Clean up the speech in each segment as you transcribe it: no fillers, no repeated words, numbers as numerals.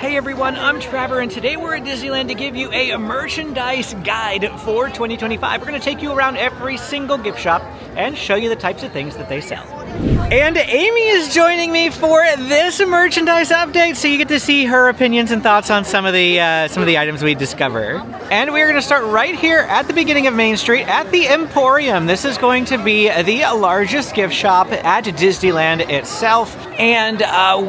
Hey everyone, I'm Trevor, and today we're at Disneyland to give you a merchandise guide for 2025. We're going to take you around every single gift shop and show you the types of things that they sell. And Amy is joining me for this merchandise update, so you get to see her opinions and thoughts on some of the items we discover. And we're going to start right here at the beginning of Main Street at the Emporium. This is going to be the largest gift shop at Disneyland itself, and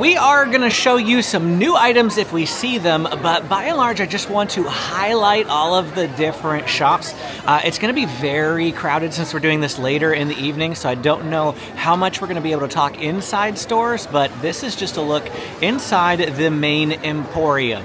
we are going to show you some new items if we see them, but by and large I just want to highlight all of the different shops. It's going to be very crowded since we're doing this later in the evening, so I don't know how much we're going to be able to talk inside stores, but this is just a look inside the main Emporium.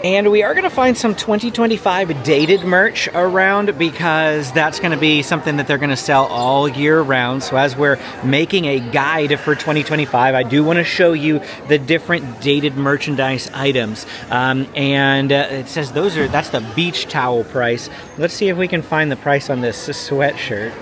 And we are going to find some 2025 dated merch around because that's going to be something that they're going to sell all year round. So as we're making a guide for 2025, I do want to show you the different dated merchandise items. It says that's the beach towel price. Let's see if we can find the price on this sweatshirt.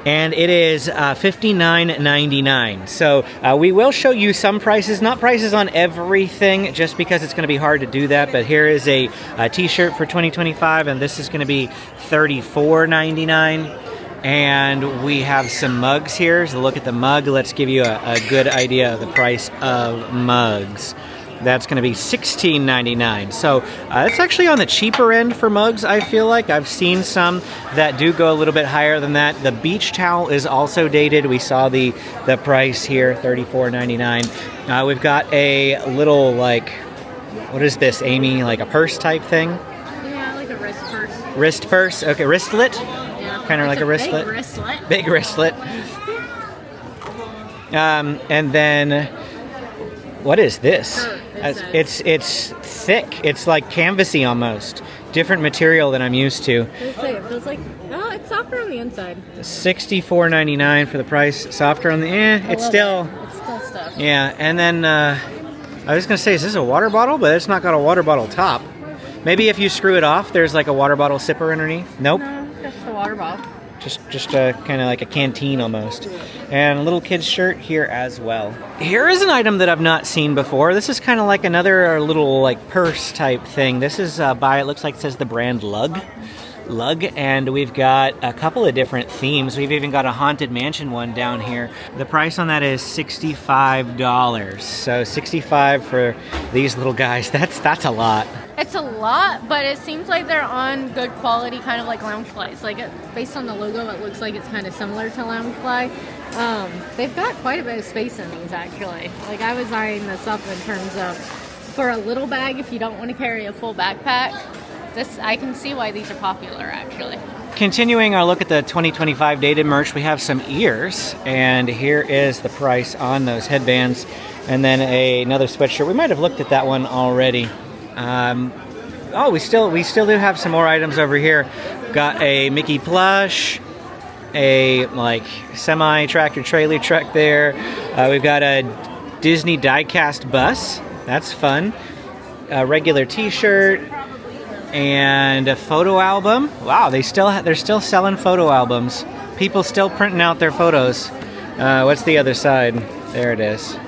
And it is $59.99. So we will show you some prices, not prices on everything, just because it's going to be hard to do that. But here is a t-shirt for 2025, and this is going to be $34.99. And we have some mugs here. So look at the mug. Let's give you a good idea of the price of mugs. That's going to be $16.99. So it's actually on the cheaper end for mugs, I feel like. I've seen some that do go a little bit higher than that. The beach towel is also dated. We saw the price here, $34.99. We've got a little, like, what is this, Amy? Like a purse type thing? Yeah, like a wrist purse. Wrist purse? Okay, wristlet? Yeah. Kind of like a wristlet? Big wristlet. Big wristlet. And then, what is this? It's thick. It's like canvasy almost. Different material than I'm used to. It feels like, oh, it's softer on the inside. $64.99 for the price. Softer on the, it's still stuff. Yeah, and then, I was going to say, is this a water bottle? But it's not got a water bottle top. Maybe if you screw it off, there's like a water bottle sipper underneath. Nope. No, just a water bottle. Just kind of like a canteen almost. And a little kid's shirt here as well. Here is an item that I've not seen before. This is kind of like another little like purse type thing. This is it looks like it says the brand Lug, and we've got a couple of different themes. We've even got a Haunted Mansion one down here. The price on that is $65. So $65 for these little guys. That's a lot. It's a lot, but it seems like they're on good quality, kind of like Loungeflies. Like, based on the logo, it looks like it's kind of similar to Loungefly. They've got quite a bit of space in these, actually. Like, I was eyeing this up in terms of, for a little bag, if you don't want to carry a full backpack, I can see why these are popular, actually. Continuing our look at the 2025 dated merch, we have some ears, and here is the price on those headbands. And then another sweatshirt. We might have looked at that one already. We still do have some more items over here. Got a Mickey plush, a like semi-tractor trailer truck there. We've got a Disney die-cast bus. That's fun. A regular t-shirt and a photo album. Wow, they're still selling photo albums. People still printing out their photos. What's the other side? There it is.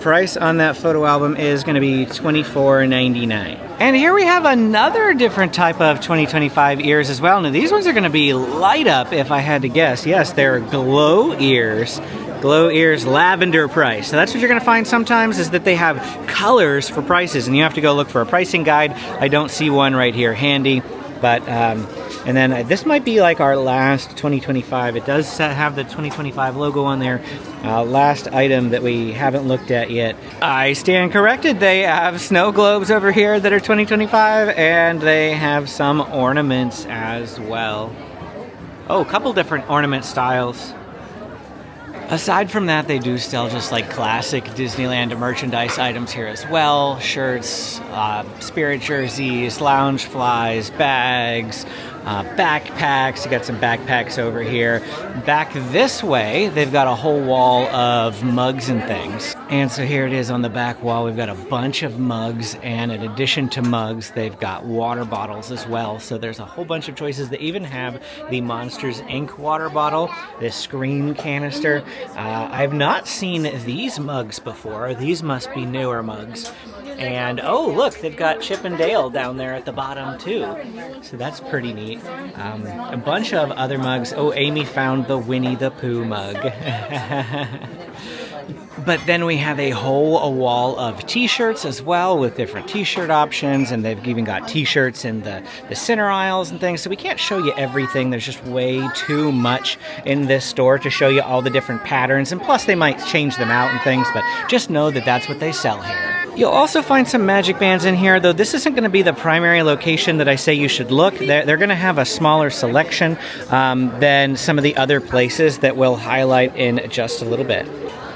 Price on that photo album is going to be $24.99. And here we have another different type of 2025 ears as well. Now these ones are going to be light up, if I had to guess. Yes, they're glow ears. Glow ears lavender price. So that's what you're going to find sometimes, is that they have colors for prices, and you have to go look for a pricing guide. I don't see one right here handy, but and then this might be like our last 2025. It does have the 2025 logo on there. Last item that we haven't looked at yet. I stand corrected. They have snow globes over here that are 2025, and they have some ornaments as well. Oh, a couple different ornament styles. Aside from that, they do still just like classic Disneyland merchandise items here as well. Shirts, spirit jerseys, lounge flies, bags, backpacks. You got some backpacks over here. Back this way, they've got a whole wall of mugs and things. And so here it is on the back wall. We've got a bunch of mugs, and in addition to mugs, they've got water bottles as well. So there's a whole bunch of choices. They even have the Monsters Inc. water bottle, this Scream canister. I've not seen these mugs before. These must be newer mugs. And oh, look, they've got Chip and Dale down there at the bottom too. So that's pretty neat. A bunch of other mugs. Oh, Amy found the Winnie the Pooh mug. But then we have a whole wall of t-shirts as well, with different t-shirt options, and they've even got t-shirts in the center aisles and things, so we can't show you everything. There's just way too much in this store to show you all the different patterns, and plus they might change them out and things, but just know that that's what they sell here. You'll also find some magic bands in here, though this isn't going to be the primary location that I say you should look. They're going to have a smaller selection than some of the other places that we'll highlight in just a little bit.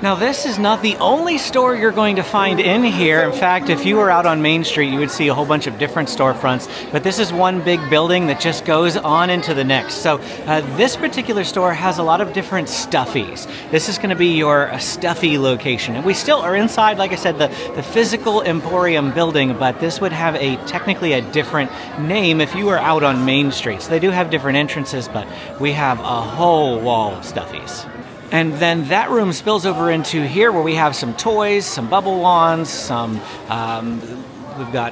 Now, this is not the only store you're going to find in here. In fact, if you were out on Main Street, you would see a whole bunch of different storefronts, but this is one big building that just goes on into the next. So this particular store has a lot of different stuffies. This is going to be your stuffy location. And we still are inside, like I said, the physical Emporium building, but this would have technically a different name if you were out on Main Street. So they do have different entrances, but we have a whole wall of stuffies. And then that room spills over into here where we have some toys, some bubble wands, we've got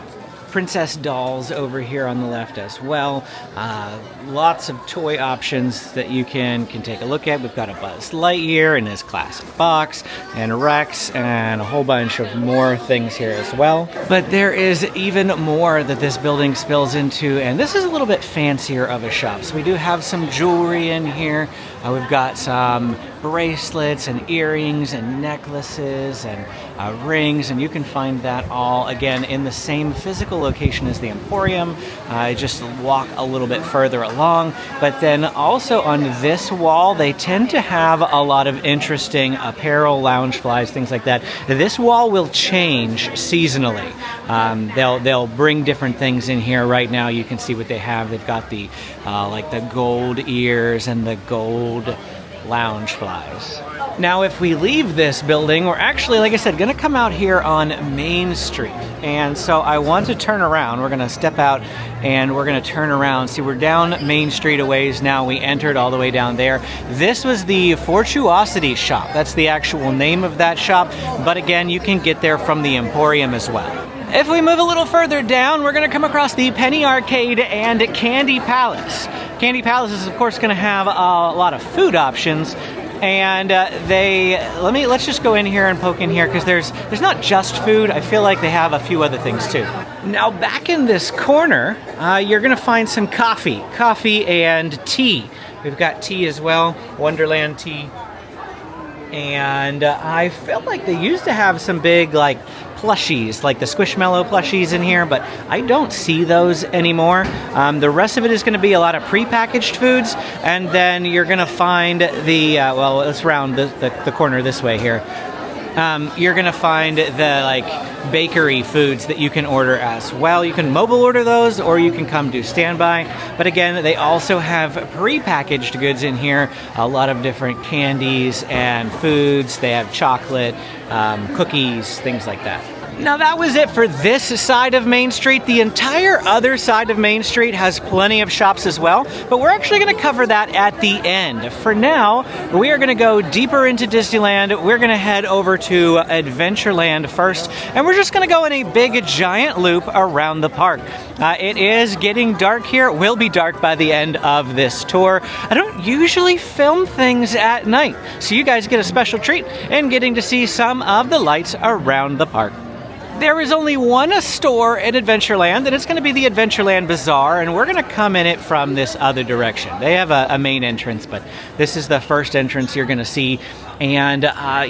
princess dolls over here on the left as well. Lots of toy options that you can take a look at. We've got a Buzz Lightyear in his classic box, and Rex, and a whole bunch of more things here as well. But there is even more that this building spills into, and this is a little bit fancier of a shop. So we do have some jewelry in here. We've got some bracelets and earrings and necklaces and rings, and you can find that all again in the same physical location as the Emporium. Just walk a little bit further along, but then also on this wall they tend to have a lot of interesting apparel, lounge flies, things like that. This wall will change seasonally. They'll bring different things in here. Right now you can see what they have. They've got the like the gold ears and the gold lounge flies. Now, if we leave this building, we're actually, like I said, going to come out here on Main Street. And so I want to turn around. We're going to step out and we're going to turn around. See, we're down Main Street a ways now. We entered all the way down there. This was the Fortuosity shop. That's the actual name of that shop. But again, you can get there from the Emporium as well. If we move a little further down, we're going to come across the Penny Arcade and Candy Palace. Candy Palace is, of course, going to have a lot of food options. And let's just go in here and poke in here, because there's not just food. I feel like they have a few other things too. Now, back in this corner, you're going to find some coffee and tea. We've got tea as well, Wonderland tea. And I felt like they used to have some big like plushies, like the Squishmallow plushies in here, but I don't see those anymore. The rest of it is going to be a lot of prepackaged foods, and then you're going to find the, well, let's round the corner this way here. You're going to find the like bakery foods that you can order as well. You can mobile order those, or you can come do standby. But again, they also have prepackaged goods in here. A lot of different candies and foods. They have chocolate, cookies, things like that. Now that was it for this side of Main Street. The entire other side of Main Street has plenty of shops as well, but we're actually going to cover that at the end. For now, we are going to go deeper into Disneyland. We're going to head over to Adventureland first, and we're just going to go in a big giant loop around the park. It is getting dark here. It will be dark by the end of this tour. I don't usually film things at night, so you guys get a special treat in getting to see some of the lights around the park. There is only one store at Adventureland, and it's going to be the Adventureland Bazaar, and we're going to come in it from this other direction. They have a main entrance, but this is the first entrance you're going to see. And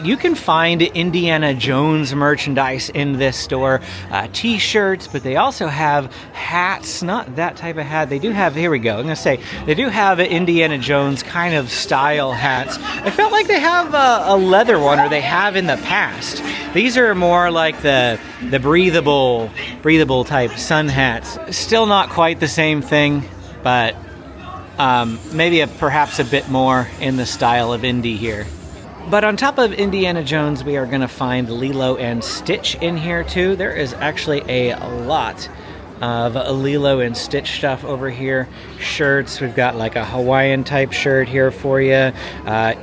you can find Indiana Jones merchandise in this store, t-shirts, but they also have hats. Not that type of hat. They do have, here we go, I'm going to say, they do have Indiana Jones kind of style hats. I felt like they have a leather one, or they have in the past. These are more like the breathable type sun hats. Still not quite the same thing, but maybe perhaps a bit more in the style of Indy here. But on top of Indiana Jones, we are going to find Lilo and Stitch in here too. There is actually a lot of Lilo and Stitch stuff over here. Shirts, we've got like a Hawaiian type shirt here for you,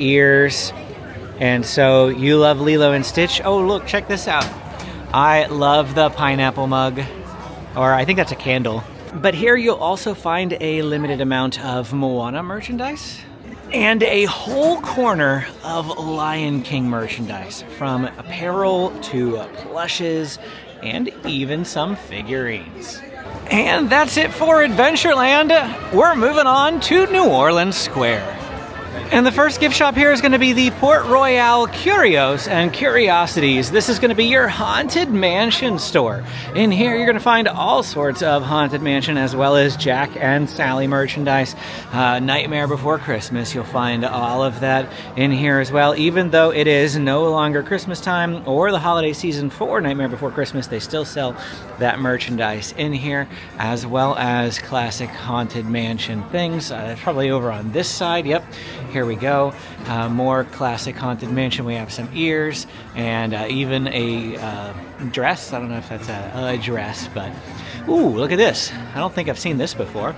ears. And so you love Lilo and Stitch. Oh, look, check this out. I love the pineapple mug, or I think that's a candle. But here you'll also find a limited amount of Moana merchandise and a whole corner of Lion King merchandise, from apparel to plushes and even some figurines. And that's it for Adventureland. We're moving on to New Orleans Square. And the first gift shop here is going to be the Port Royale Curios and Curiosities. This is going to be your Haunted Mansion store. In here, you're going to find all sorts of Haunted Mansion, as well as Jack and Sally merchandise. Nightmare Before Christmas, you'll find all of that in here as well. Even though it is no longer Christmas time or the holiday season for Nightmare Before Christmas, they still sell that merchandise in here, as well as classic Haunted Mansion things. Probably over on this side. Yep. Here we go. More classic Haunted Mansion. We have some ears and even a dress. I don't know if that's a dress, but ooh, look at this. I don't think I've seen this before.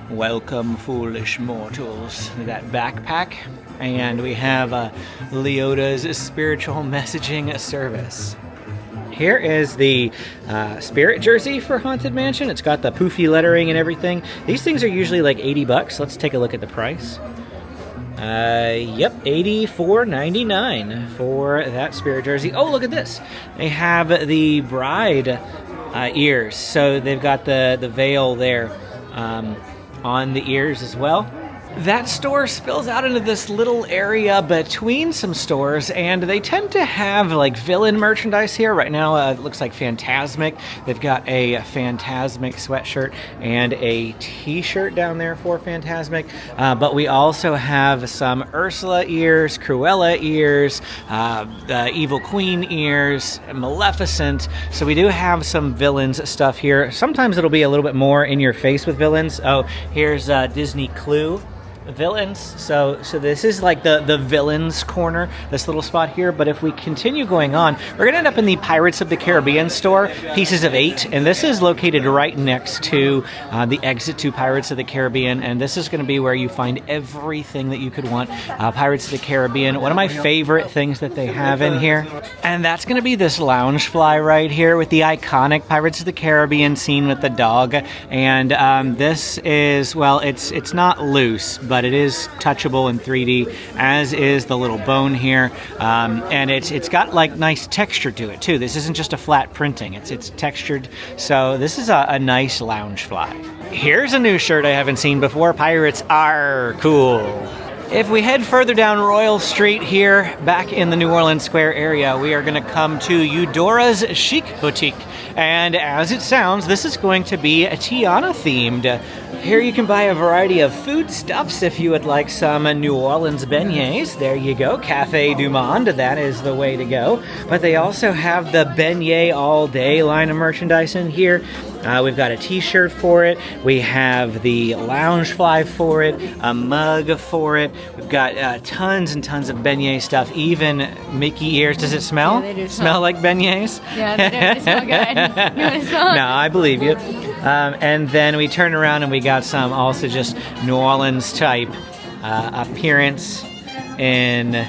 Welcome, foolish mortals. That backpack. And we have Leota's spiritual messaging service. Here is the spirit jersey for Haunted Mansion. It's got the poofy lettering and everything. These things are usually like $80. Let's take a look at the price. Yep, $84.99 for that spirit jersey. Oh, look at this. They have the bride ears. So they've got the veil there on the ears as well. That store spills out into this little area between some stores, and they tend to have like villain merchandise here. Right now it looks like Fantasmic. They've got a Fantasmic sweatshirt and a t-shirt down there for Fantasmic, but we also have some Ursula ears, Cruella ears, the Evil Queen ears, Maleficent. So we do have some villains stuff here. Sometimes it'll be a little bit more in your face with villains. Oh, here's Disney Clue villains. So this is like the villains corner, this little spot here. But if we continue going on, we're gonna end up in the Pirates of the Caribbean store, Pieces of 8, and this is located right next to the exit to Pirates of the Caribbean, and this is gonna be where you find everything that you could want. Pirates of the Caribbean, one of my favorite things that they have in here, and that's gonna be this Loungefly right here with the iconic Pirates of the Caribbean scene with the dog. And this is, well, it's not loose, but it is touchable in 3D, as is the little bone here, and it's got like nice texture to it too. This isn't just a flat printing; it's textured. So this is a nice Loungefly. Here's a new shirt I haven't seen before. Pirates are cool. If we head further down Royal Street here, back in the New Orleans Square area, we are going to come to Eudora's Chic Boutique. And as it sounds, this is going to be a Tiana themed. Here you can buy a variety of foodstuffs if you would like some New Orleans beignets. There you go, Café du Monde, that is the way to go. But they also have the beignet all day line of merchandise in here. We've got a t-shirt for it. We have the Loungefly for it, a mug for it. We've got tons and tons of beignet stuff, even Mickey ears. Does it smell? Yeah, they do smell like beignets? Yeah, they do. They smell good. You want to smell it? No, I believe you. And then we turn around and we got some also just New Orleans type appearance in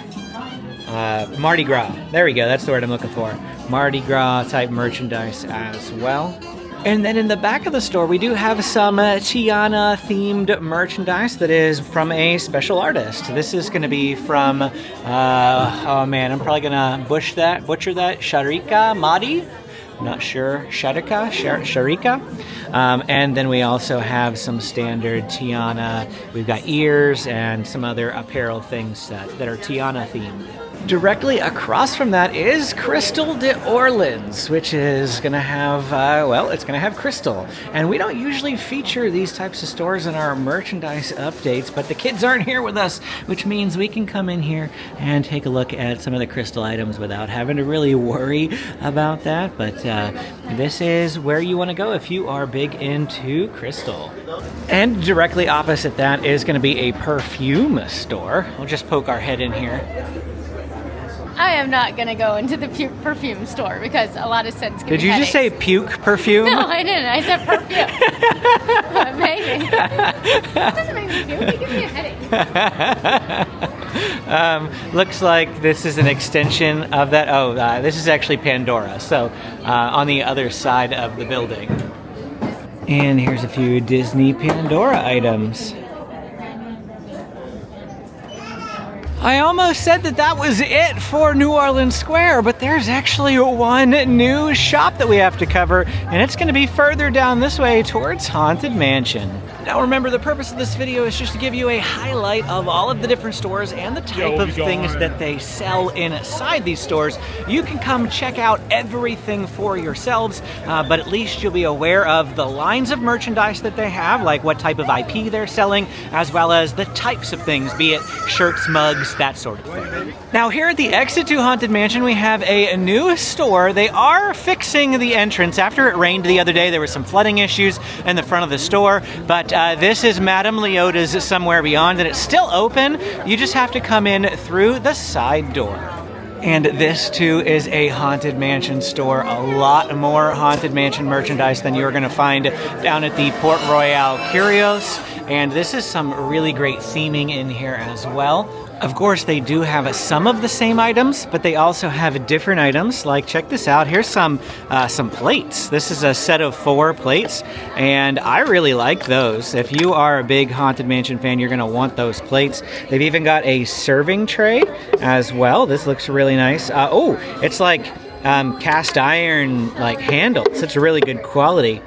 Mardi Gras. There we go. That's the word I'm looking for. Mardi Gras type merchandise as well. And then in the back of the store, we do have some Tiana-themed merchandise that is from a special artist. This is going to be from, oh man, I'm probably going to butcher that, Sharika Mahdi? Not sure, Sharika. And then we also have some standard Tiana. We've got ears and some other apparel things that are Tiana-themed. Directly across from that is Crystal d'Orleans, which is going to have, it's going to have Crystal. And we don't usually feature these types of stores in our merchandise updates, but the kids aren't here with us, which means we can come in here and take a look at some of the Crystal items without having to really worry about that. But this is where you want to go if you are big into Crystal. And directly opposite that is going to be a perfume store. We'll just poke our head in here. I am not going to go into the perfume store because a lot of scents give me Did you just say puke perfume? No, I didn't. I said perfume. Maybe. It doesn't make me puke. It gives me a headache. Looks like this is an extension of that. Oh, this is actually Pandora, so on the other side of the building. And here's a few Disney Pandora items. I almost said that was it for New Orleans Square, but there's actually one new shop that we have to cover, and it's going to be further down this way towards Haunted Mansion. Now remember, the purpose of this video is just to give you a highlight of all of the different stores and the type of things that they sell inside these stores. You can come check out everything for yourselves, but at least you'll be aware of the lines of merchandise that they have, like what type of IP they're selling, as well as the types of things, be it shirts, mugs, that sort of thing. Now here at the exit to Haunted Mansion, we have a new store. They are fixing the entrance. After it rained the other day, there were some flooding issues in the front of the store, but this is Madame Leota's Somewhere Beyond, and it's still open. You just have to come in through the side door. And this too is a Haunted Mansion store. A lot more Haunted Mansion merchandise than you're going to find down at the Port Royale Curios. And this is some really great theming in here as well. Of course, they do have some of the same items, but they also have different items. Like, check this out. Here's some plates. This is a set of 4 plates, and I really like those. If you are a big Haunted Mansion fan, you're going to want those plates. They've even got a serving tray as well. This looks really nice. Oh, it's like cast iron like handles. It's really good quality.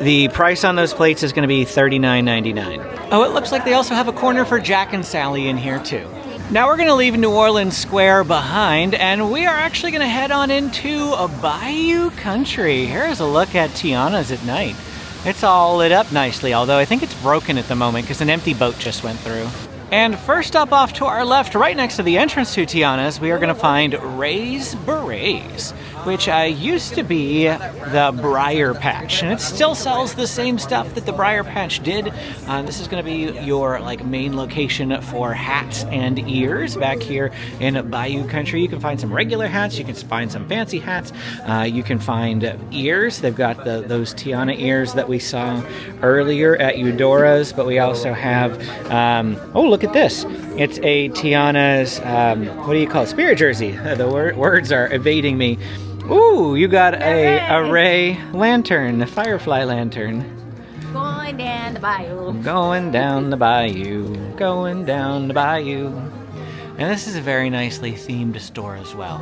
The price on those plates is going to be $39.99. Oh, it looks like they also have a corner for Jack and Sally in here too. Now we're going to leave New Orleans Square behind, and we are actually going to head on into a Bayou Country. Here's a look at Tiana's at night. It's all lit up nicely, although I think it's broken at the moment because an empty boat just went through. And first up off to our left, right next to the entrance to Tiana's, we are going to find Ray's Berets, which used to be the Briar Patch, and it still sells the same stuff that the Briar Patch did. This is going to be your main location for hats and ears back here in Bayou Country. You can find some regular hats, you can find some fancy hats, you can find ears. They've got those Tiana ears that we saw earlier at Eudora's, but we also have, oh, look at this. It's a Tiana's, what do you call it? Spirit jersey. The words are evading me. Ooh, you got a Ray lantern, a Firefly lantern. Going down the bayou. Going down the bayou. Going down the bayou. And this is a very nicely themed store as well.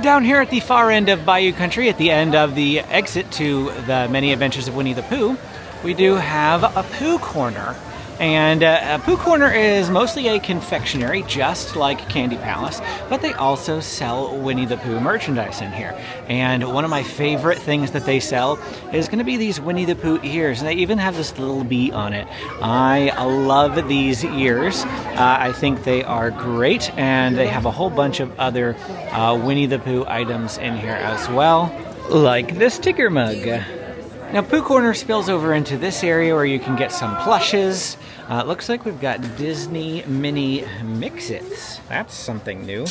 Down here at the far end of Bayou Country, at the end of the exit to the Many Adventures of Winnie the Pooh, we do have a Pooh Corner. And Pooh Corner is mostly a confectionery, just like Candy Palace, but they also sell Winnie the Pooh merchandise in here. And one of my favorite things that they sell is going to be these Winnie the Pooh ears. And they even have this little bee on it. I love these ears. I think they are great, and they have a whole bunch of other Winnie the Pooh items in here as well, like the sticker mug. Now, Pooh Corner spills over into this area where you can get some plushes. It looks like we've got Disney Mini Mix-Its. That's something new.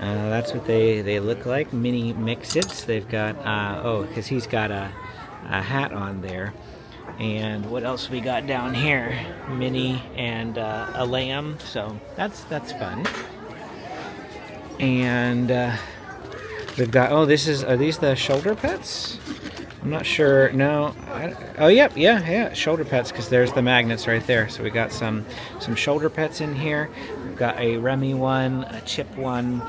That's what they look like, Mini Mix-Its. They've got, oh, because he's got a hat on there. And what else we got down here? Minnie and a lamb, so that's fun. And we've got, oh, are these the shoulder pets? I'm not sure. No. Oh, yep. Yeah. Shoulder pets, because there's the magnets right there. So we got some shoulder pets in here. We've got a Remy one, a Chip one,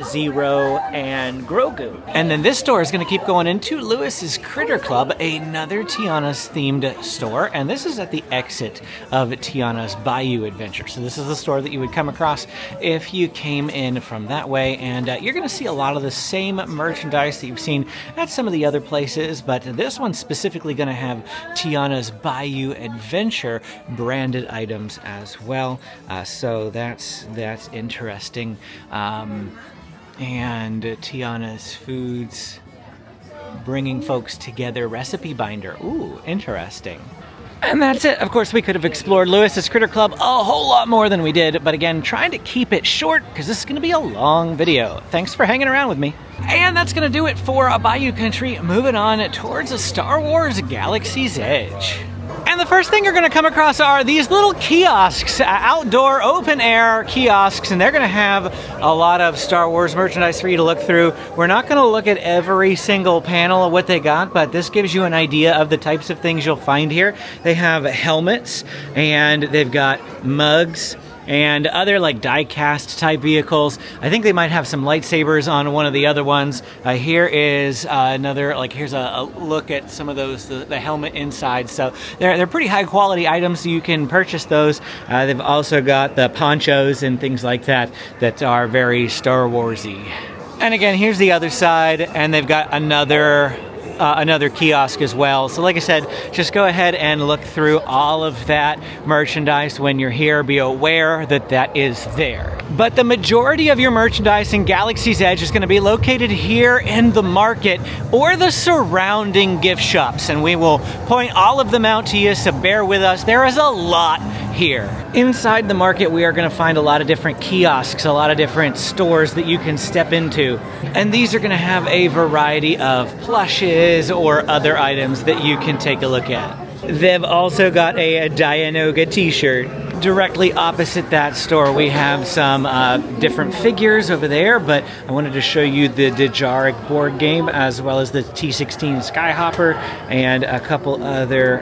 Zero, and Grogu. And then this store is going to keep going into Lewis's Critter Club, another Tiana's themed store. And this is at the exit of Tiana's Bayou Adventure. So this is the store that you would come across if you came in from that way. And you're going to see a lot of the same merchandise that you've seen at some of the other places. But this one's specifically going to have Tiana's Bayou Adventure branded items as well. So that's interesting. And Tiana's Foods bringing folks together recipe binder. Ooh, interesting. And that's it. Of course, we could have explored Lewis's Critter Club a whole lot more than we did, but again, trying to keep it short because this is going to be a long video. Thanks for hanging around with me. And that's going to do it for Bayou Country. Moving on towards a Star Wars Galaxy's Edge. And And the first thing you're going to come across are these little kiosks, outdoor open air kiosks, and they're going to have a lot of Star Wars merchandise for you to look through. We're not going to look at every single panel of what they got, but this gives you an idea of the types of things you'll find here. They have helmets, and they've got mugs, and other like die-cast type vehicles. I think they might have some lightsabers on one of the other ones. Here is another, like here's a look at some of those, the helmet inside. So they're pretty high quality items, so you can purchase those. They've also got the ponchos and things like that that are very Star Warsy. And again, here's the other side, and they've got another kiosk as well. So like I said, just go ahead and look through all of that merchandise when you're here. Be aware that that is there. But the majority of your merchandise in Galaxy's Edge is going to be located here in the market or the surrounding gift shops, and we will point all of them out to you, so bear with us. There is a lot here. Inside the market, we are going to find a lot of different kiosks, a lot of different stores that you can step into. And these are going to have a variety of plushes or other items that you can take a look at. They've also got a Dianoga t-shirt. Directly opposite that store, we have some different figures over there, but I wanted to show you the Dejaric board game, as well as the T-16 Skyhopper, and a couple other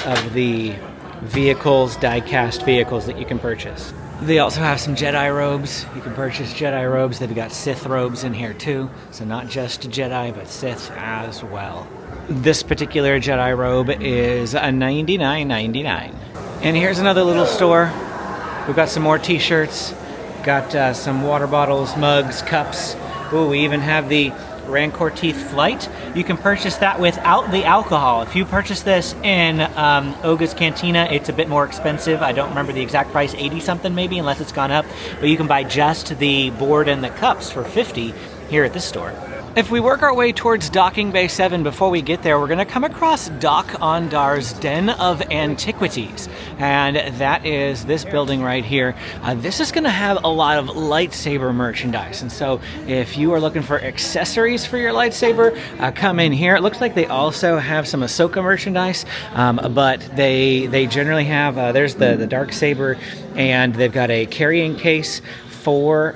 of the vehicles, die-cast vehicles that you can purchase. They also have some Jedi robes. You can purchase Jedi robes. They've got Sith robes in here too, so not just Jedi, but Sith as well. This particular Jedi robe is a $99.99. And here's another little store. We've got some more t-shirts, got some water bottles, mugs, cups. Ooh, we even have the Rancor Teeth Flight. You can purchase that without the alcohol. If you purchase this in Oga's Cantina, it's a bit more expensive. I don't remember the exact price, 80 something maybe, unless it's gone up. But you can buy just the board and the cups for 50 here at this store. If we work our way towards Docking Bay 7, before we get there, we're going to come across Doc Ondar's Den of Antiquities. And that is this building right here. This is going to have a lot of lightsaber merchandise. And so if you are looking for accessories for your lightsaber, come in here. It looks like they also have some Ahsoka merchandise, but they generally have, there's the Darksaber, and they've got a carrying case for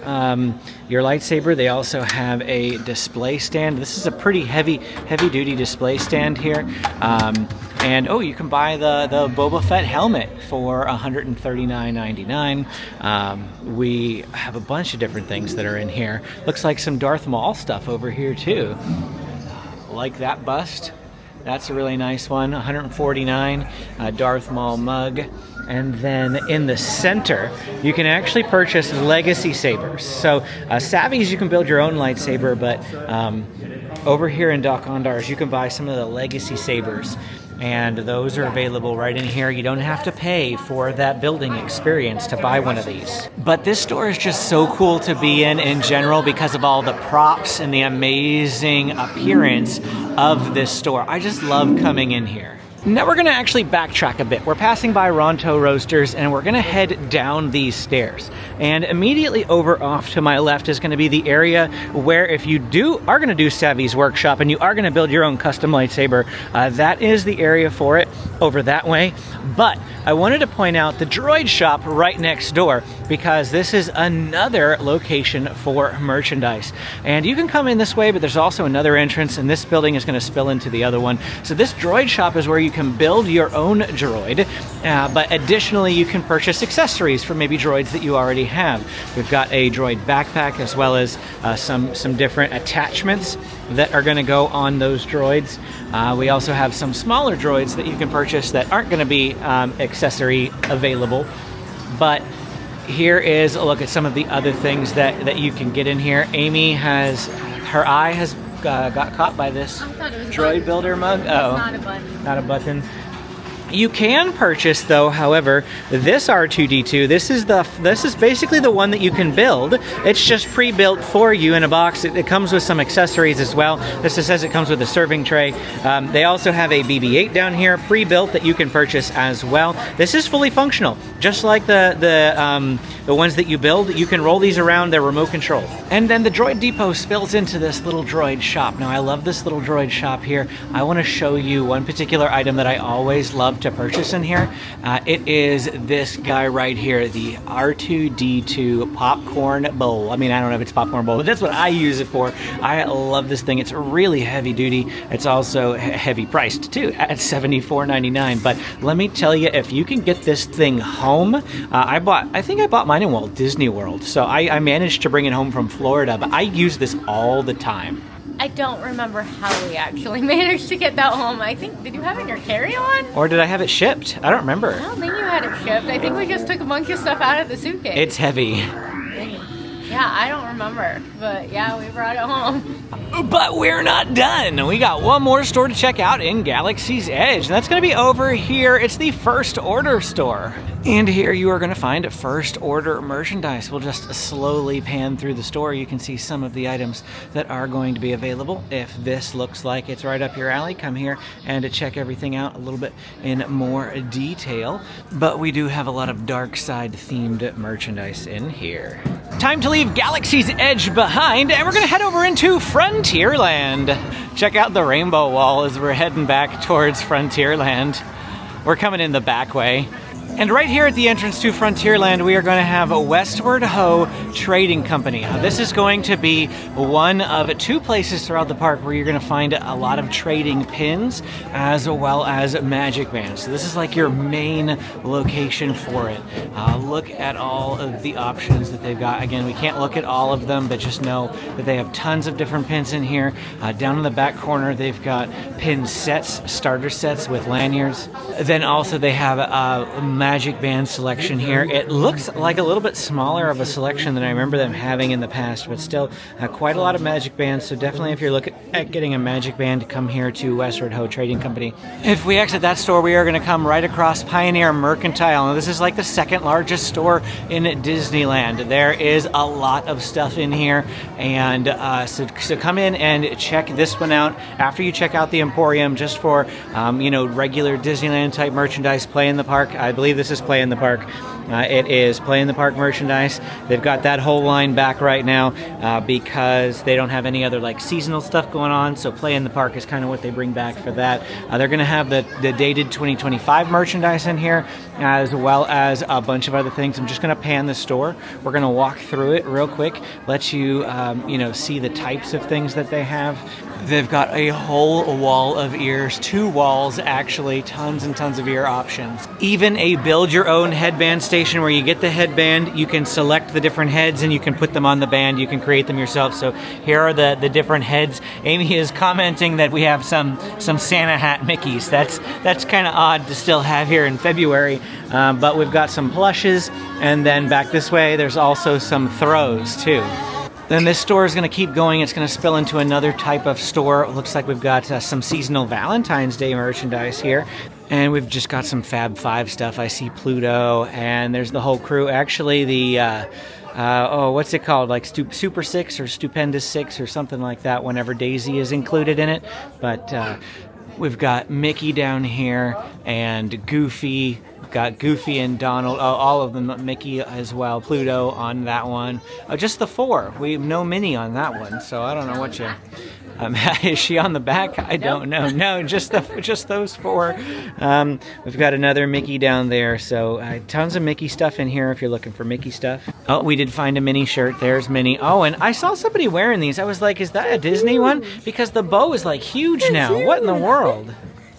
your lightsaber. They also have a display stand. This is a pretty heavy duty display stand here. And oh, you can buy the Boba Fett helmet for $139.99. We have a bunch of different things that are in here. Looks like some Darth Maul stuff over here too. Like that bust. That's a really nice one. $149. Darth Maul mug. And then in the center, you can actually purchase legacy sabers. So Savvies, you can build your own lightsaber, but over here in Doc Ondar's, you can buy some of the legacy sabers. And those are available right in here. You don't have to pay for that building experience to buy one of these. But this store is just so cool to be in general because of all the props and the amazing appearance of this store. I just love coming in here. Now we're going to actually backtrack a bit. We're passing by Ronto Roasters, and we're going to head down these stairs. And immediately over off to my left is going to be the area where if you are going to do Savvy's Workshop and you are going to build your own custom lightsaber, that is the area for it over that way. But I wanted to point out the droid shop right next door, because this is another location for merchandise. And you can come in this way, but there's also another entrance, and this building is going to spill into the other one. So this droid shop is where you can build your own droid, but additionally you can purchase accessories for maybe droids that you already have. We've got a droid backpack, as well as some different attachments that are going to go on those droids. We also have some smaller droids that you can purchase that aren't going to be accessory available. But here is a look at some of the other things that you can get in here. Amy her eye has got caught by this droid builder mug. Oh, not a button. Not a button. You can purchase, though, however, this R2-D2. This is basically the one that you can build. It's just pre-built for you in a box. It comes with some accessories as well. This just says it comes with a serving tray. They also have a BB-8 down here, pre-built, that you can purchase as well. This is fully functional, just like the ones that you build. You can roll these around. They're remote control. And then the Droid Depot spills into this little droid shop. Now, I love this little droid shop here. I want to show you one particular item that I always love to purchase in here. It is this guy right here, the R2-D2 popcorn bowl. I mean, I don't know if it's popcorn bowl, but that's what I use it for. I love this thing. It's really heavy duty. It's also heavy priced too, at $74.99. But let me tell you, if you can get this thing home, I think I bought mine in Walt Disney World. So I managed to bring it home from Florida, but I use this all the time. I don't remember how we actually managed to get that home. I think, did you have it in your carry-on? Or did I have it shipped? I don't remember. I don't think you had it shipped. I think we just took a bunch of stuff out of the suitcase. It's heavy. Yeah, I don't remember. But yeah, we brought it home. But we're not done. We got one more store to check out in Galaxy's Edge. And that's going to be over here. It's the First Order store. And here you are going to find First Order merchandise. We'll just slowly pan through the store. You can see some of the items that are going to be available. If this looks like it's right up your alley, come here and check everything out a little bit in more detail. But we do have a lot of dark side themed merchandise in here. Time to leave Galaxy's Edge behind, and we're going to head over into Frontierland. Check out the rainbow wall as we're heading back towards Frontierland. We're coming in the back way. And right here at the entrance to Frontierland, we are going to have a Westward Ho Trading Company. Now, this is going to be one of two places throughout the park where you're going to find a lot of trading pins as well as magic bands. So this is like your main location for it. Look at all of the options that they've got. Again, we can't look at all of them, but just know that they have tons of different pins in here. Down in the back corner, they've got pin sets, starter sets with lanyards. Then also they have magic band selection here. It looks like a little bit smaller of a selection than I remember them having in the past, but still quite a lot of magic bands. So definitely, if you're looking at getting a magic band, come here to Westward Ho Trading Company. If we exit that store, we are going to come right across Pioneer Mercantile. Now, this is like the second largest store in Disneyland. There is a lot of stuff in here, and so come in and check this one out after you check out the Emporium, just for regular Disneyland type merchandise. Play in the park. I believe this is Play in the Park. It is Play in the Park merchandise. They've got that whole line back right now because they don't have any other like seasonal stuff going on. So Play in the Park is kind of what they bring back for that. They're going to have the dated 2025 merchandise in here, as well as a bunch of other things. I'm just going to pan the store. We're going to walk through it real quick, let you see the types of things that they have. They've got a whole wall of ears, 2 walls actually, tons and tons of ear options. Even a build your own headband station where you get the headband, you can select the different heads and you can put them on the band, you can create them yourself. So here are the different heads. Amy is commenting that we have some Santa hat Mickeys. That's kind of odd to still have here in February, but we've got some plushes, and then back this way there's also some throws too. Then this store is going to keep going. It's going to spill into another type of store. It looks like we've got some seasonal Valentine's Day merchandise here. And we've just got some Fab 5 stuff. I see Pluto, and there's the whole crew. Actually, the, what's it called? Like Super 6 or Stupendous 6 or something like that, whenever Daisy is included in it. But we've got Mickey down here and Goofy. Got Goofy and Donald, all of them, Mickey as well, Pluto on that one. Just the 4. We have no Minnie on that one, so I don't know what you... is she on the back? I don't know. No, just those 4. We've got another Mickey down there, so tons of Mickey stuff in here if you're looking for Mickey stuff. Oh, we did find a Minnie shirt. There's Minnie. Oh, and I saw somebody wearing these. I was like, is that a Disney one? Because the bow is like huge now. What in the world?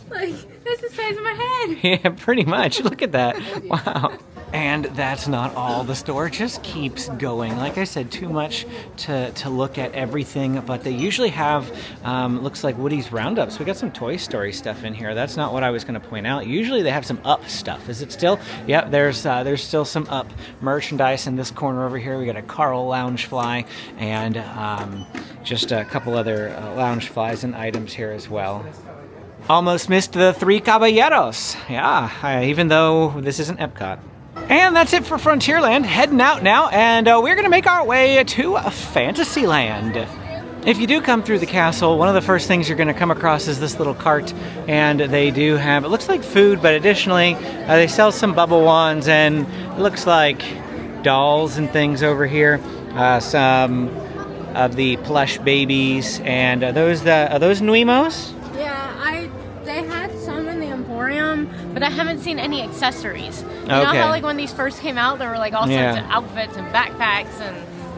That's the size of my head. Yeah, pretty much. Look at that. Wow. And that's not all. The store just keeps going. Like I said, too much to look at everything, but they usually have, looks like Woody's Roundups. We got some Toy Story stuff in here. That's not what I was going to point out. Usually they have some Up stuff. Is it still? Yep, there's still some Up merchandise in this corner over here. We got a Carl Loungefly and just a couple other Loungeflies and items here as well. Almost missed the Three Caballeros. Yeah, even though this isn't Epcot. And that's it for Frontierland. Heading out now, and we're gonna make our way to Fantasyland. If you do come through the castle, one of the first things you're gonna come across is this little cart, and they do have, it looks like food, but additionally, they sell some bubble wands, and it looks like dolls and things over here. Some of the plush babies, and are those Nuimos? Yeah, they had some in the Emporium, but I haven't seen any accessories. You know how like when these first came out, there were like all sorts of outfits and backpacks and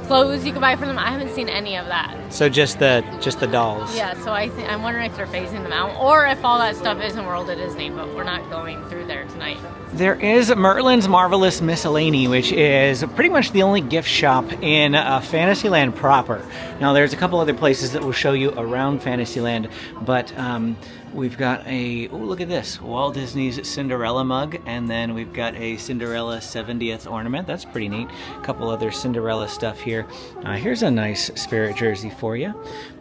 clothes you could buy for them. I haven't seen any of that. So just the dolls. Yeah, so I'm wondering if they're phasing them out, or if all that stuff is in World of Disney, but we're not going through there tonight. There is Merlin's Marvelous Miscellany, which is pretty much the only gift shop in Fantasyland proper. Now, there's a couple other places that will show you around Fantasyland, but we've got look at this, Walt Disney's Cinderella mug, and then we've got a Cinderella 70th ornament. That's pretty neat. A couple other Cinderella stuff here. Here's a nice Spirit jersey for you.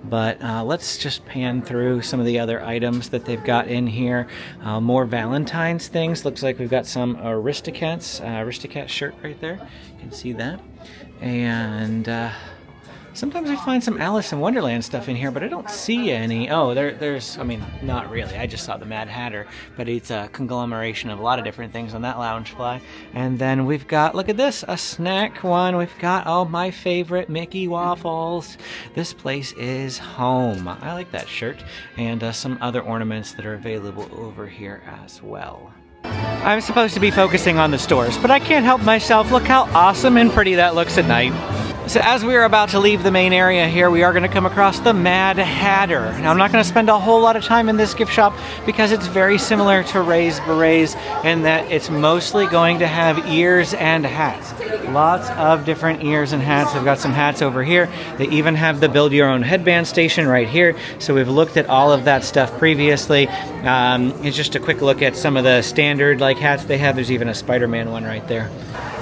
But let's just pan through some of the other items that they've got in here. More Valentine's things. Looks like we've got some Aristocat shirt right there. You can see that. And sometimes I find some Alice in Wonderland stuff in here, but I don't see any. Oh, there's, I mean, not really. I just saw the Mad Hatter, but it's a conglomeration of a lot of different things on that Loungefly. And then we've got, look at this, a snack one. We've got, my favorite, Mickey Waffles. This place is home. I like that shirt. And some other ornaments that are available over here as well. I'm supposed to be focusing on the stores, but I can't help myself. Look how awesome and pretty that looks at night. So as we are about to leave the main area here, we are going to come across the Mad Hatter. Now, I'm not going to spend a whole lot of time in this gift shop because it's very similar to Ray's Berets in that it's mostly going to have ears and hats. Lots of different ears and hats. They've got some hats over here. They even have the Build Your Own Headband station right here. So we've looked at all of that stuff previously. It's just a quick look at some of the standard hats they have. There's even a Spider-Man one right there.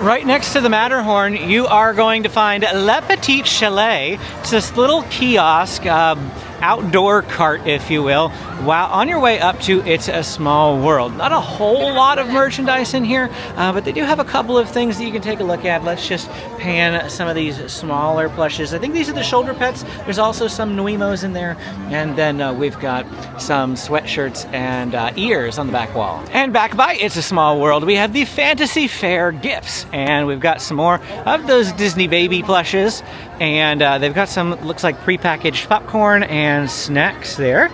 Right next to the Matterhorn, you are going to find Le Petit Chalet. It's this little kiosk, outdoor cart, if you will, while on your way up to It's a Small World. Not a whole lot of merchandise in here, but they do have a couple of things that you can take a look at. Let's just pan some of these smaller plushes. I think these are the shoulder pets. There's also some Nuimos in there, and then we've got some sweatshirts and ears on the back wall. And back by It's a Small World, we have the Fantasy Fair gifts, and we've got some more of those Disney baby plushes, and they've got some, looks like prepackaged popcorn and snacks there.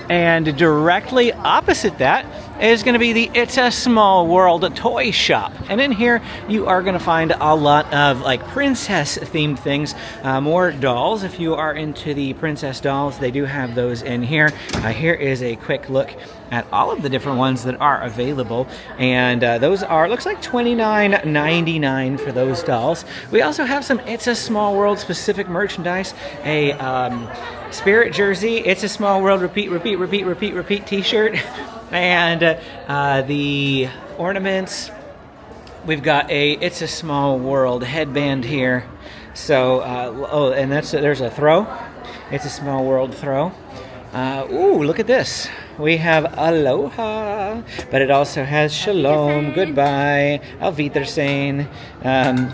And directly opposite that is going to be the It's a Small World toy shop. And in here, you are going to find a lot of princess-themed things. More dolls. If you are into the princess dolls, they do have those in here. Here is a quick look at all of the different ones that are available. And those are, looks like $29.99 for those dolls. We also have some It's a Small World specific merchandise. A Spirit jersey, It's a Small World repeat t-shirt. And the ornaments, we've got a It's a Small World headband here. So, and there's a throw. It's a Small World throw. Ooh, look at this. We have Aloha, but it also has Shalom, Goodbye, Auf Wiedersehen.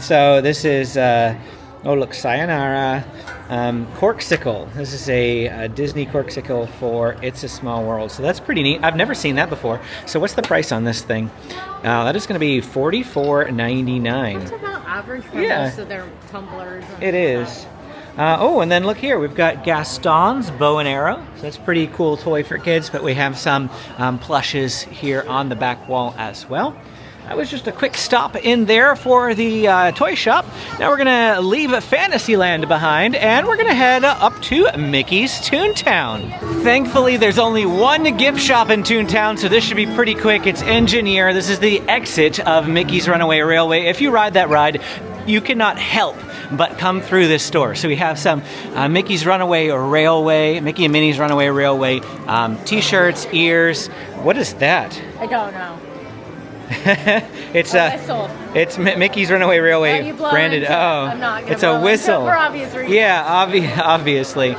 So this is, look, Sayonara. Corksicle. This is a Disney Corksicle for It's a Small World. So that's pretty neat. I've never seen that before. So what's the price on this thing? That is going to be $44.99. That's about average for most of their tumblers. And it is. And then look here. We've got Gaston's bow and arrow. So that's a pretty cool toy for kids. But we have some plushes here on the back wall as well. That was just a quick stop in there for the toy shop. Now we're going to leave Fantasyland behind, and we're going to head up to Mickey's Toontown. Thankfully, there's only one gift shop in Toontown, so this should be pretty quick. It's Engineer. This is the exit of Mickey's Runaway Railway. If you ride that ride, you cannot help but come through this store. So we have some Mickey's Runaway Railway, Mickey and Minnie's Runaway Railway t-shirts, ears. What is that? I don't know. It's Mickey's Runaway Railway branded. I'm not gonna it's a whistle for obvious reasons. Yeah, obviously.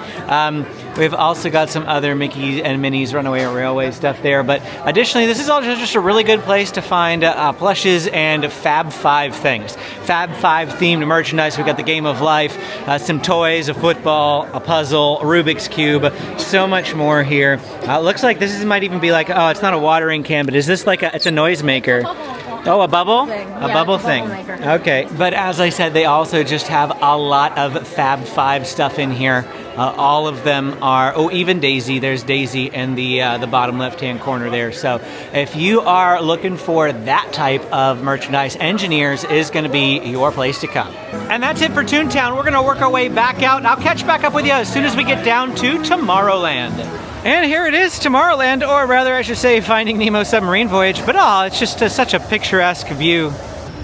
We've also got some other Mickey and Minnie's Runaway Railway stuff there. But additionally, this is all just a really good place to find plushes and Fab 5 things. Fab 5 themed merchandise. We've got the Game of Life, some toys, a football, a puzzle, a Rubik's Cube, so much more here. Looks like might even be like, oh, it's not a watering can, but is this like it's a noisemaker? Oh, a bubble? A bubble thing. Okay. But as I said, they also just have a lot of Fab 5 stuff in here. All of them are, even Daisy. There's Daisy in the bottom left-hand corner there. So if you are looking for that type of merchandise, Engineers is going to be your place to come. And that's it for Toontown. We're going to work our way back out, and I'll catch back up with you as soon as we get down to Tomorrowland. And here it is, Tomorrowland, or rather I should say Finding Nemo Submarine Voyage, but it's just such a picturesque view.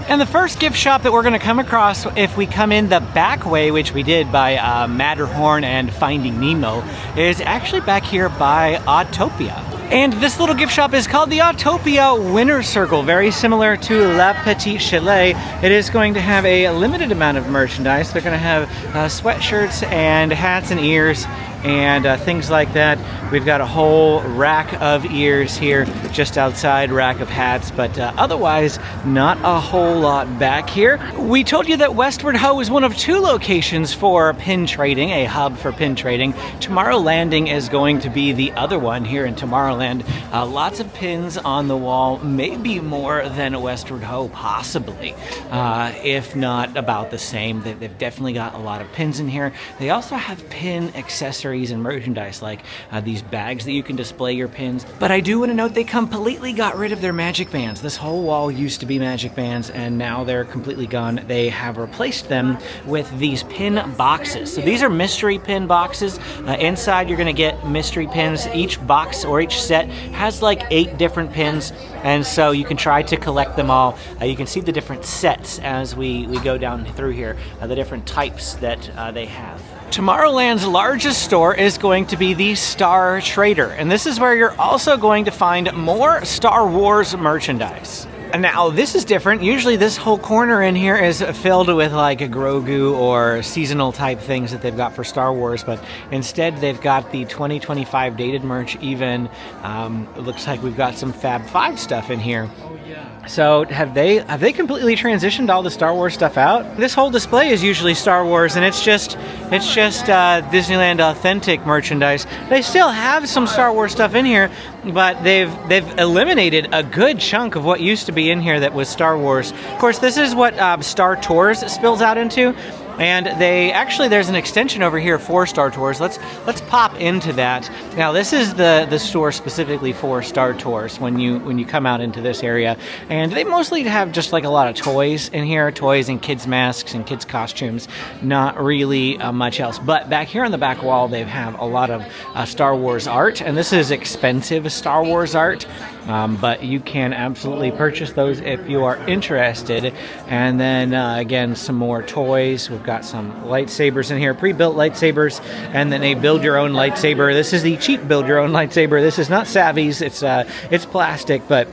And the first gift shop that we're going to come across if we come in the back way, which we did by Matterhorn and Finding Nemo, is actually back here by Autopia. And this little gift shop is called the Autopia Winner Circle, very similar to La Petite Chalet. It is going to have a limited amount of merchandise. They're going to have sweatshirts and hats and ears and things like that. We've got a whole rack of ears here just outside, rack of hats, but otherwise not a whole lot back here. We told you that Westward Ho is one of 2 locations for pin trading, a hub for pin trading. Tomorrowlanding is going to be the other one here in Tomorrowland. Lots of pins on the wall, maybe more than Westward Ho, possibly, if not about the same. They've definitely got a lot of pins in here. They also have pin accessories and merchandise like these bags that you can display your pins. But I do want to note they completely got rid of their magic bands. This whole wall used to be magic bands and now they're completely gone. They have replaced them with these pin boxes. So these are mystery pin boxes. Inside you're going to get mystery pins. Each box or each set has like 8 different pins, and so you can try to collect them all. You can see the different sets as we go down through here, the different types that they have. Tomorrowland's largest store is going to be the Star Trader, and this is where you're also going to find more Star Wars merchandise. Now, this is different. Usually this whole corner in here is filled with like a Grogu or seasonal type things that they've got for Star Wars, but instead they've got the 2025 dated merch even. It looks like we've got some Fab 5 stuff in here. So have they completely transitioned all the Star Wars stuff out? This whole display is usually Star Wars, and it's just Disneyland authentic merchandise. They still have some Star Wars stuff in here, but they've eliminated a good chunk of what used to be in here that was Star Wars. Of course, this is what Star Tours spills out into. And there's an extension over here for Star Tours. Let's pop into that. Now this is the store specifically for Star Tours when you come out into this area. And they mostly have just like a lot of toys in here, toys and kids masks and kids costumes, not really much else. But back here on the back wall they have a lot of Star Wars art, and this is expensive Star Wars art. But you can absolutely purchase those if you are interested. And then again, some more toys. We've got some lightsabers in here, pre-built lightsabers, and then a build-your-own lightsaber. This is the cheap build-your-own lightsaber. This is not Savvy's. It's plastic, but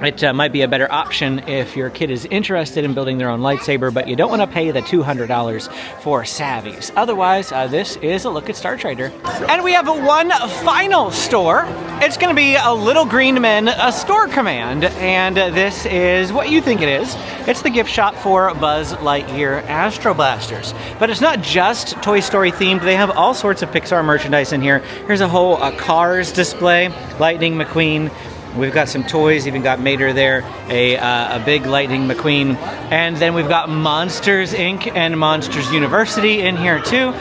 it might be a better option if your kid is interested in building their own lightsaber, but you don't want to pay the $200 for Savvy's. Otherwise, this is a look at Star Trader. And we have one final store. It's going to be a Little Green Men Store Command, and this is what you think it is. It's the gift shop for Buzz Lightyear Astro Blasters. But it's not just Toy Story themed. They have all sorts of Pixar merchandise in here. Here's a whole Cars display, Lightning McQueen. We've got some toys, even got Mater there, a big Lightning McQueen. And then we've got Monsters, Inc. and Monsters University in here too.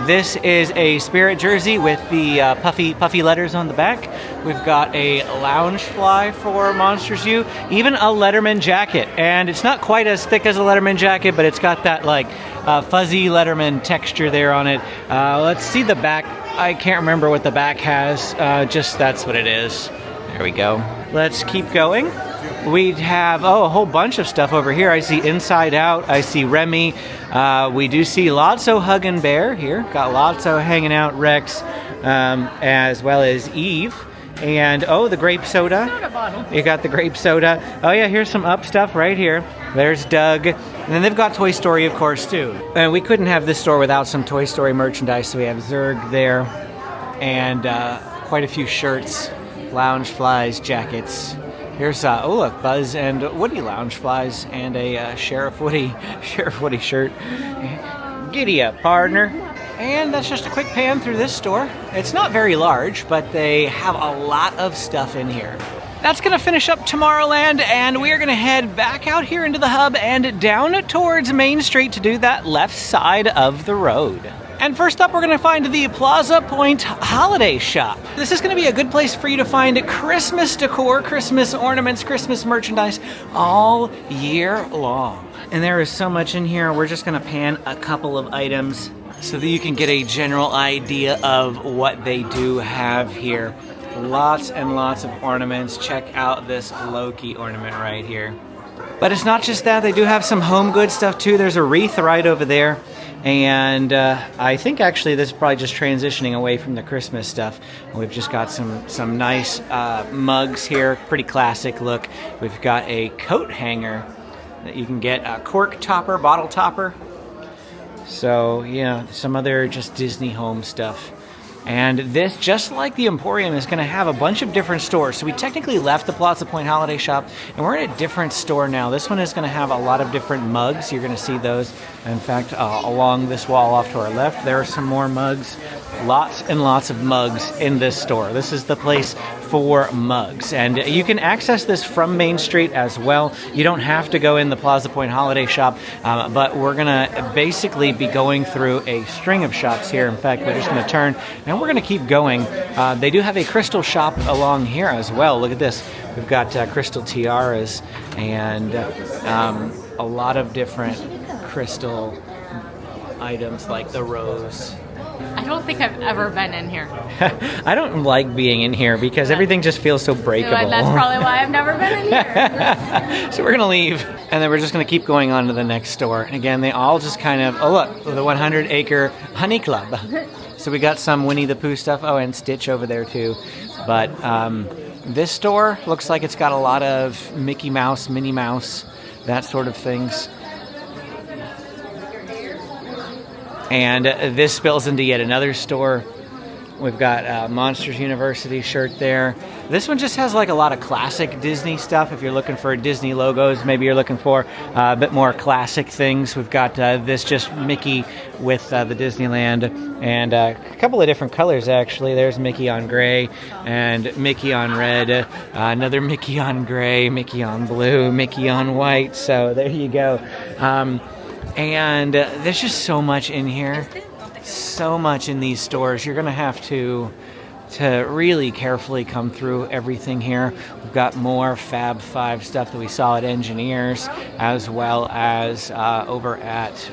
This is a Spirit jersey with the puffy letters on the back. We've got a Loungefly for Monsters U, even a Letterman jacket. And it's not quite as thick as a Letterman jacket, but it's got that like fuzzy Letterman texture there on it. Let's see the back. I can't remember what the back has, just that's what it is. There we go. Let's keep going. We have, a whole bunch of stuff over here. I see Inside Out. I see Remy. We do see Lotso Huggin' Bear here. Got Lotso hanging out, Rex, as well as Eve. And, the grape soda. Soda bottle. You got the grape soda. Oh, yeah, here's some Up stuff right here. There's Doug. And then they've got Toy Story, of course, too. And we couldn't have this store without some Toy Story merchandise, so we have Zurg there. and quite a few shirts, lounge flies, jackets. Here's oh look, Buzz and Woody lounge flies, and a Sheriff Woody shirt. Giddy up, partner. And that's just a quick pan through this store. It's not very large, but they have a lot of stuff in here. That's gonna finish up Tomorrowland, and we are gonna head back out here into the hub and down towards Main Street to do that left side of the road. And first up, we're gonna find the Plaza Point Holiday Shop. This is gonna be a good place for you to find Christmas decor, Christmas ornaments, Christmas merchandise all year long. And there is so much in here. We're just gonna pan a couple of items so that you can get a general idea of what they do have here. Lots and lots of ornaments. Check out this Loki ornament right here. But it's not just that, they do have some home goods stuff too. There's a wreath right over there. And I think actually this is probably just transitioning away from the Christmas stuff. We've just got some nice mugs here, pretty classic look. We've got a coat hanger that you can get, a cork topper, bottle topper. So yeah, some other just Disney home stuff. And this, just like the Emporium, is going to have a bunch of different stores. So we technically left the Plaza Point Holiday Shop, and we're in a different store now. This one is going to have a lot of different mugs. You're going to see those. In fact, along this wall off to our left, there are some more mugs. Lots and lots of mugs in this store. This is the place for mugs. And you can access this from Main Street as well. You don't have to go in the Plaza Point Holiday Shop, but we're going to basically be going through a string of shops here. In fact, we're just going to turn, and we're going to keep going. They do have a crystal shop along here as well. Look at this. We've got crystal tiaras and a lot of different crystal items like the rose. I don't think I've ever been in here. I don't like being in here because everything just feels so breakable. And that's probably why I've never been in here. So we're going to leave, and then we're just going to keep going on to the next store. And again, they all just kind of, oh look, the 100-acre Honey Club. So we got some Winnie the Pooh stuff. Oh, and Stitch over there too. But this store looks like it's got a lot of Mickey Mouse, Minnie Mouse, that sort of things. And this spills into yet another store. We've got Monsters University shirt there. This one just has like a lot of classic Disney stuff. If you're looking for Disney logos, maybe you're looking for a bit more classic things. We've got this just Mickey with the Disneyland, and a couple of different colors actually. There's Mickey on gray and Mickey on red, another Mickey on gray, Mickey on blue, Mickey on white. So there you go. And there's just so much in here, so much in these stores. You're going to have to really carefully come through everything here. We've got more Fab 5 stuff that we saw at Engineers, as well as over at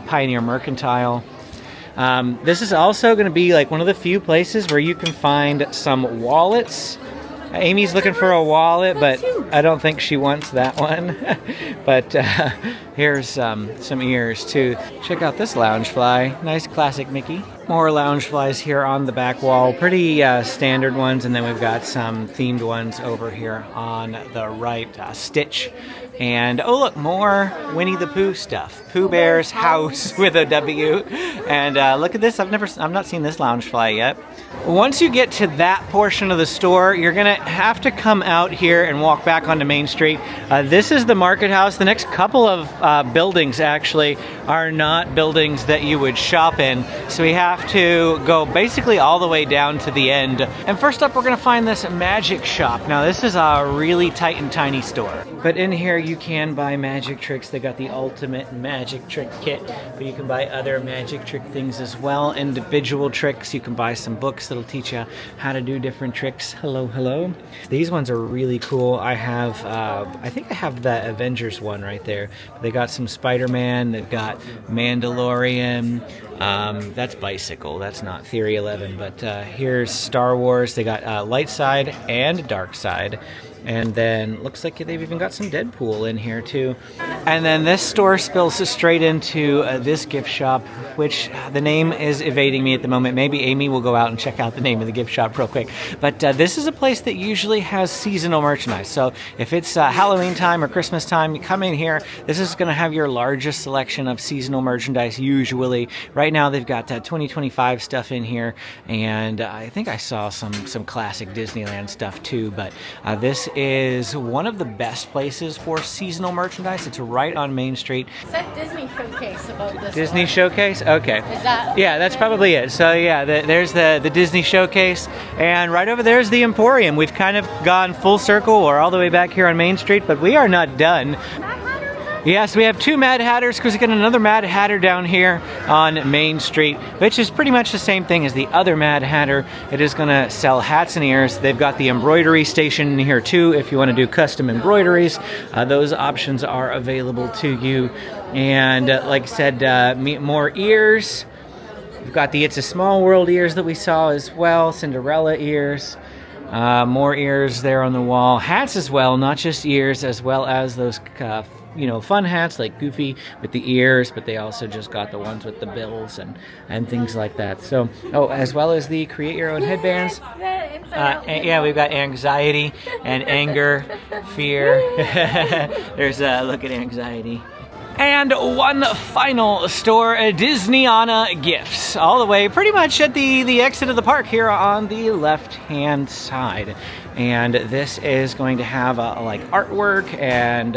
Pioneer Mercantile. This is also going to be like one of the few places where you can find some wallets. Amy's looking for a wallet, but I don't think she wants that one. But here's some ears too. Check out this lounge fly. Nice classic Mickey. More lounge flies here on the back wall. Pretty standard ones, and then we've got some themed ones over here on the right. Stitch. And oh look, more Winnie the Pooh stuff. Pooh Bear's house with a W. And look at this. I've not seen this lounge fly yet. Once you get to that portion of the store, you're gonna have to come out here and walk back onto Main Street. This is the market house. The next couple of buildings actually are not buildings that you would shop in. So we have to go basically all the way down to the end. And first up, we're gonna find this magic shop. Now this is a really tight and tiny store. But in here you can buy magic tricks. They got the ultimate magic trick kit, but you can buy other magic trick things as well. Individual tricks. You can buy some books that'll teach you how to do different tricks. Hello. These ones are really cool. I have, I think I have the Avengers one right there. They got some Spider-Man. They've got Mandalorian. That's Bicycle. That's not Theory 11. But here's Star Wars. They got Light Side and Dark Side. And then looks like they've even got some Deadpool in here too. And then this store spills straight into this gift shop, which the name is evading me at the moment. Maybe Amy will go out and check out the name of the gift shop real quick. But this is a place that usually has seasonal merchandise. So if it's Halloween time or Christmas time, you come in here. This is going to have your largest selection of seasonal merchandise usually. Right now they've got 2025 stuff in here, and I think I saw some classic Disneyland stuff too. But this is one of the best places for seasonal merchandise. It's right on Main Street. It said Disney Showcase about this Disney one. Showcase? Okay. Is that? Yeah, that's probably it. So yeah, there's the Disney Showcase, and right over there is the Emporium. We've kind of gone full circle. We're all the way back here on Main Street, but we are not done. Yes, we have 2 Mad Hatters because we got another Mad Hatter down here on Main Street, which is pretty much the same thing as the other Mad Hatter. It is going to sell hats and ears. They've got the embroidery station in here too if you want to do custom embroideries. Those options are available to you. And like I said, more ears. We've got the It's a Small World ears that we saw as well, Cinderella ears. More ears there on the wall. Hats as well, not just ears, as well as those fun hats like Goofy with the ears, but they also just got the ones with the bills and things like that. So, as well as the create your own headbands. Yeah, we've got anxiety and anger, fear. There's a look at anxiety. And one final store, Disneyana Gifts, all the way pretty much at the exit of the park here on the left-hand side. And this is going to have like artwork and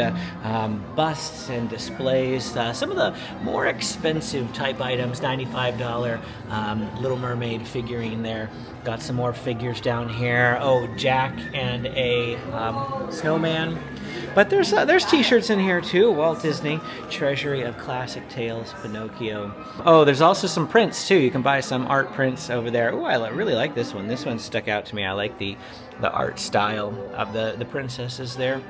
busts and displays. Some of the more expensive type items, $95 Little Mermaid figurine there. Got some more figures down here. Oh, Jack and a snowman. But there's t-shirts in here too. Walt Disney, Treasury of Classic Tales, Pinocchio. Oh, there's also some prints too. You can buy some art prints over there. Oh, I really like this one. This one stuck out to me. I like the art style of the princesses there.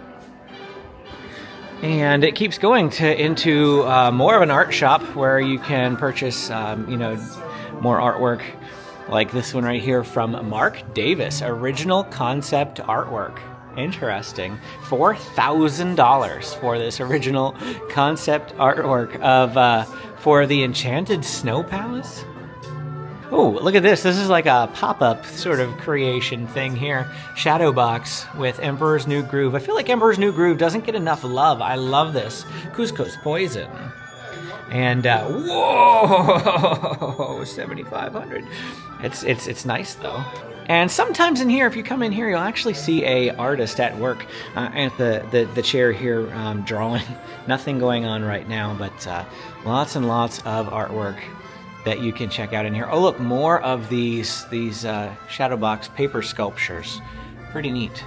And it keeps going into more of an art shop where you can purchase, more artwork. Like this one right here from Mark Davis, original concept artwork. Interesting. $4,000 for this original concept artwork of for the Enchanted Snow Palace. Oh, look at this. This is like a pop-up sort of creation thing here. Shadow box with Emperor's New Groove. I feel like Emperor's New Groove doesn't get enough love. I love this. Cusco's Poison. And whoa, $7,500. It's nice though. And sometimes in here, if you come in here, you'll actually see a artist at work at the chair here drawing. Nothing going on right now, but lots and lots of artwork that you can check out in here. Oh, look, more of these shadow box paper sculptures. Pretty neat.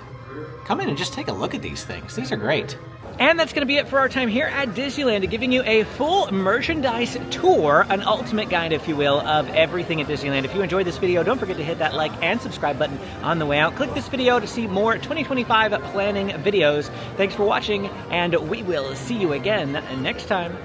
Come in and just take a look at these things. These are great. And that's going to be it for our time here at Disneyland, giving you a full merchandise tour, an ultimate guide, if you will, of everything at Disneyland. If you enjoyed this video, don't forget to hit that like and subscribe button on the way out. Click this video to see more 2025 planning videos. Thanks for watching, and we will see you again next time.